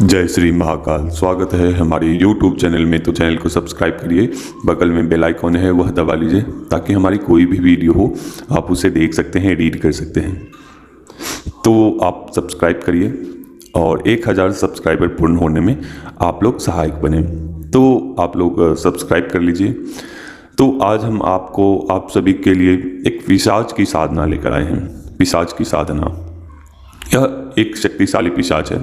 जय श्री महाकाल। स्वागत है हमारे YouTube चैनल में। तो चैनल को सब्सक्राइब करिए, बगल में बेल आइकॉन है वह दबा लीजिए ताकि हमारी कोई भी वीडियो हो आप उसे देख सकते हैं, एडिट कर सकते हैं। तो आप सब्सक्राइब करिए और 1000 सब्सक्राइबर पूर्ण होने में आप लोग सहायक बने। तो आप लोग सब्सक्राइब कर लीजिए। तो आज हम आप सभी के लिए एक पिशाच की साधना लेकर आए हैं। पिशाच की साधना, यह एक शक्तिशाली पिशाच है।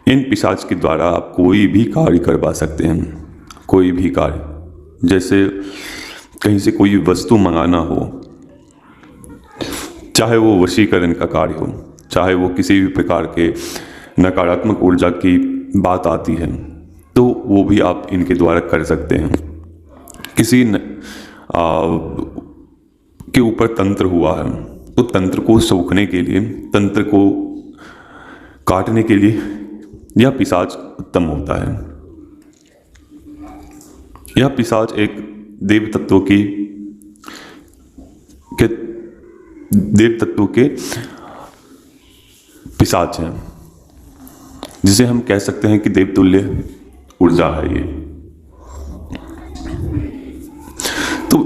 इन पिशाच के द्वारा आप कोई भी कार्य करवा सकते हैं, कोई भी कार्य। जैसे कहीं से कोई वस्तु मंगाना हो, चाहे वो वशीकरण का कार्य हो, चाहे वो किसी भी प्रकार के नकारात्मक ऊर्जा की बात आती है, तो वो भी आप इनके द्वारा कर सकते हैं। किसी के ऊपर तंत्र हुआ है तो तंत्र को सोखने के लिए, तंत्र को काटने के लिए यह पिशाच उत्तम होता है। यह पिशाच एक देव तत्व के पिशाच हैं, जिसे हम कह सकते हैं कि देवतुल्य ऊर्जा है ये। तो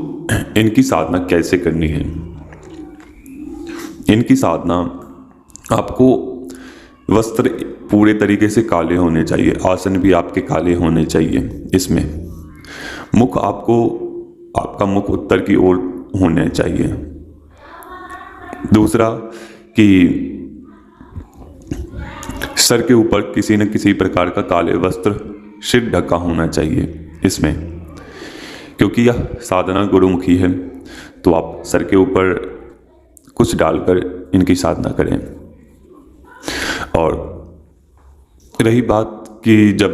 इनकी साधना कैसे करनी है? इनकी साधना, आपको वस्त्र पूरे तरीके से काले होने चाहिए, आसन भी आपके काले होने चाहिए। इसमें आपका मुख उत्तर की ओर होना चाहिए। दूसरा कि सर के ऊपर किसी न किसी प्रकार का काले वस्त्र, सिर ढका होना चाहिए इसमें, क्योंकि यह साधना गुरुमुखी है। तो आप सर के ऊपर कुछ डालकर इनकी साधना करें। और रही बात कि जब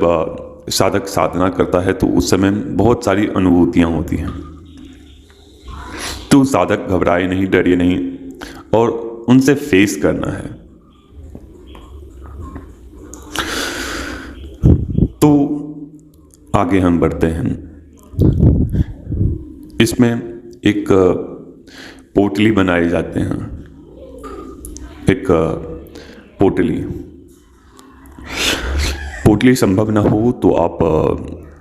साधक साधना करता है तो उस समय बहुत सारी अनुभूतियां होती हैं, तो साधक घबराए नहीं, डरे नहीं और उनसे फेस करना है। तो आगे हम बढ़ते हैं। इसमें एक पोटली बनाए जाते हैं, एक पोटली संभव ना हो तो आप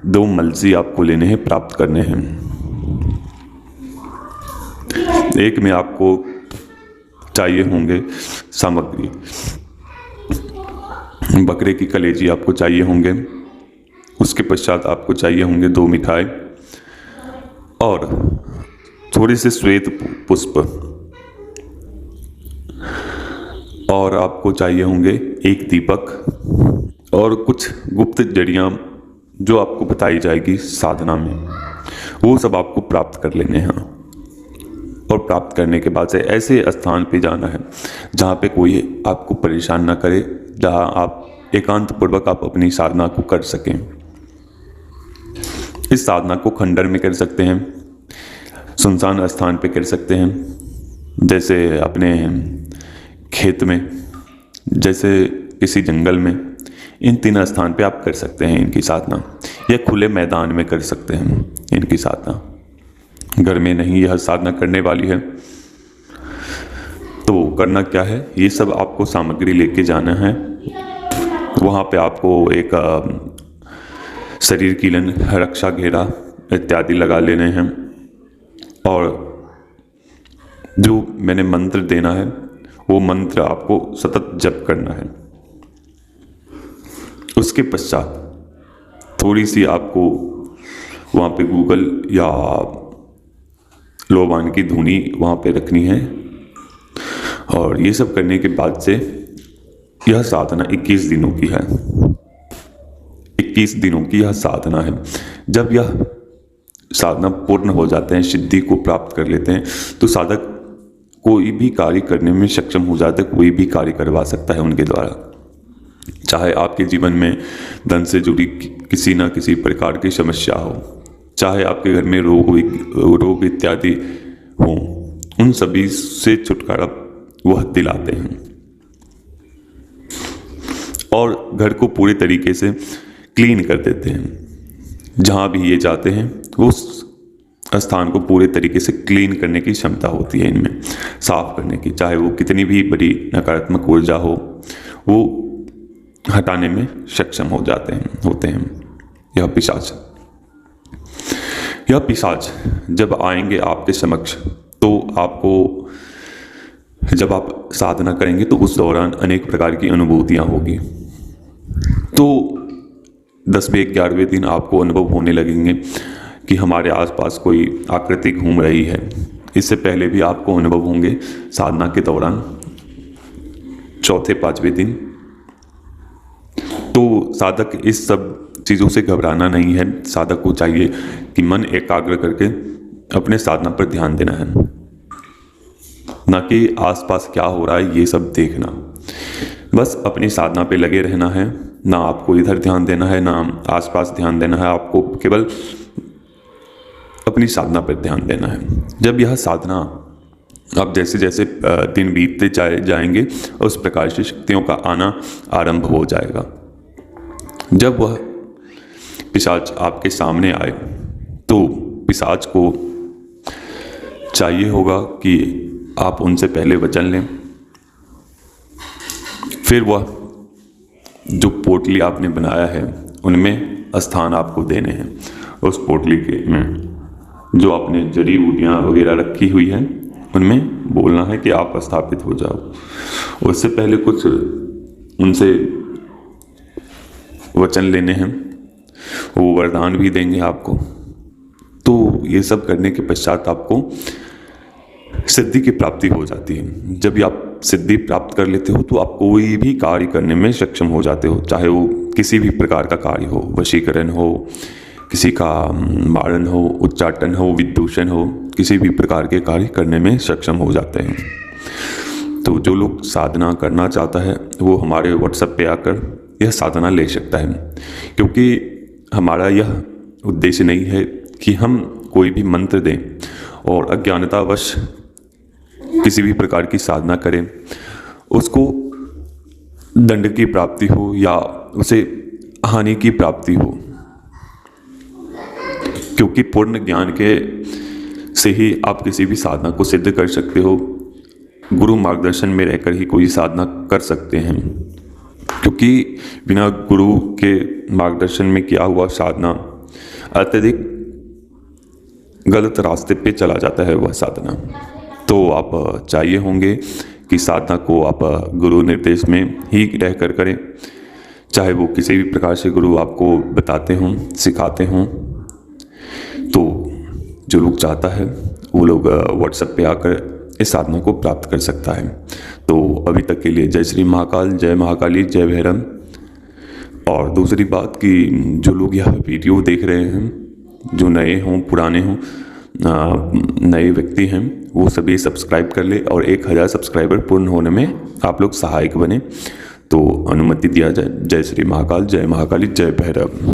2 मलसी आपको लेने हैं, प्राप्त करने हैं। एक में आपको चाहिए होंगे सामग्री, बकरे की कलेजी आपको चाहिए होंगे। उसके पश्चात आपको चाहिए होंगे 2 मिठाई और थोड़े से श्वेत पुष्प, और आपको चाहिए होंगे 1 दीपक और कुछ गुप्त जड़ियाँ जो आपको बताई जाएगी साधना में, वो सब आपको प्राप्त कर लेने हैं। और प्राप्त करने के बाद से ऐसे स्थान पे जाना है जहाँ पे कोई आपको परेशान ना करे, जहाँ आप एकांत पूर्वक आप अपनी साधना को कर सकें। इस साधना को खंडर में कर सकते हैं, सुनसान स्थान पे कर सकते हैं, जैसे अपने खेत में, जैसे किसी जंगल में। इन 3 स्थान पे आप कर सकते हैं इनकी साधना, या खुले मैदान में कर सकते हैं इनकी साधना। घर में नहीं यह साधना करने वाली है तो करना क्या है, ये सब आपको सामग्री लेके जाना है। वहाँ पे आपको एक शरीर कीलन, रक्षा घेरा इत्यादि लगा लेने हैं। और जो मैंने मंत्र देना है वो मंत्र आपको सतत जप करना है। उसके पश्चात थोड़ी सी आपको वहाँ पे गूगल या लोबान की धुनी वहाँ पे रखनी है। और ये सब करने के बाद से यह साधना 21 दिनों की है। 21 दिनों की यह साधना है। जब यह साधना पूर्ण हो जाते हैं, सिद्धि को प्राप्त कर लेते हैं, तो साधक कोई भी कार्य करने में सक्षम हो जाता है, कोई भी कार्य करवा सकता है उनके द्वारा। चाहे आपके जीवन में धन से जुड़ी किसी न किसी प्रकार की समस्या हो, चाहे आपके घर में रोग इत्यादि हो, उन सभी से छुटकारा वह दिलाते हैं। और घर को पूरे तरीके से क्लीन कर देते हैं। जहाँ भी ये जाते हैं उस स्थान को पूरे तरीके से क्लीन करने की क्षमता होती है इनमें, साफ करने की। चाहे वो कितनी भी बड़ी नकारात्मक ऊर्जा हो, वो हटाने में सक्षम होते हैं। यह पिशाच जब आएंगे आपके समक्ष, तो आपको, जब आप साधना करेंगे तो उस दौरान अनेक प्रकार की अनुभूतियाँ होगी। तो 10वें 11वें दिन आपको अनुभव होने लगेंगे कि हमारे आसपास कोई आकृति घूम रही है। इससे पहले भी आपको अनुभव होंगे साधना के दौरान 4थे 5वें दिन। तो साधक इस सब चीज़ों से घबराना नहीं है। साधक को चाहिए कि मन एकाग्र करके अपने साधना पर ध्यान देना है, ना कि आसपास क्या हो रहा है ये सब देखना। बस अपनी साधना पे लगे रहना है, ना आपको इधर ध्यान देना है ना आसपास ध्यान देना है। आपको केवल अपनी साधना पर ध्यान देना है। जब यह साधना अब जैसे जैसे दिन बीतते जाएंगे उस प्रकार से शक्तियों का आना आरंभ हो जाएगा। जब वह पिशाच आपके सामने आए तो पिशाच को चाहिए होगा कि आप उनसे पहले वचन लें। फिर वह जो पोटली आपने बनाया है उनमें स्थान आपको देने हैं। उस पोटली के में जो आपने जड़ी बूटियाँ वगैरह रखी हुई हैं उनमें बोलना है कि आप स्थापित हो जाओ। उससे पहले कुछ उनसे वचन लेने हैं, वो वरदान भी देंगे आपको। तो ये सब करने के पश्चात आपको सिद्धि की प्राप्ति हो जाती है। जब आप सिद्धि प्राप्त कर लेते हो तो आप कोई भी कार्य करने में सक्षम हो जाते हो, चाहे वो किसी भी प्रकार का कार्य हो, वशीकरण हो, किसी का मारण हो, उच्चाटन हो, विदूषण हो, किसी भी प्रकार के कार्य करने में सक्षम हो जाते हैं। तो जो लोग साधना करना चाहता है वो हमारे व्हाट्सएप पे आकर यह साधना ले सकता है, क्योंकि हमारा यह उद्देश्य नहीं है कि हम कोई भी मंत्र दें और अज्ञानतावश किसी भी प्रकार की साधना करें, उसको दंड की प्राप्ति हो या उसे हानि की प्राप्ति हो। क्योंकि पूर्ण ज्ञान के से ही आप किसी भी साधना को सिद्ध कर सकते हो। गुरु मार्गदर्शन में रहकर ही कोई साधना कर सकते हैं, क्योंकि बिना गुरु के मार्गदर्शन में किया हुआ साधना अत्यधिक गलत रास्ते पे चला जाता है वह साधना। तो आप चाहिए होंगे कि साधना को आप गुरु निर्देश में ही रहकर करें, चाहे वो किसी भी प्रकार से गुरु आपको बताते हों, सिखाते हों। तो जो लोग चाहता है वो लोग व्हाट्सएप पे आकर इस साधना को प्राप्त कर सकता है। तो अभी तक के लिए जय श्री महाकाल, जय महाकाली, जय भैरव। और दूसरी बात कि जो लोग यह वीडियो देख रहे हैं, जो नए हों पुराने हों, नए व्यक्ति हैं, वो सभी सब्सक्राइब कर ले और 1000 सब्सक्राइबर पूर्ण होने में आप लोग सहायक बने। तो अनुमति दिया जाए। जय श्री महाकाल, जय महाकाली, जय भैरव।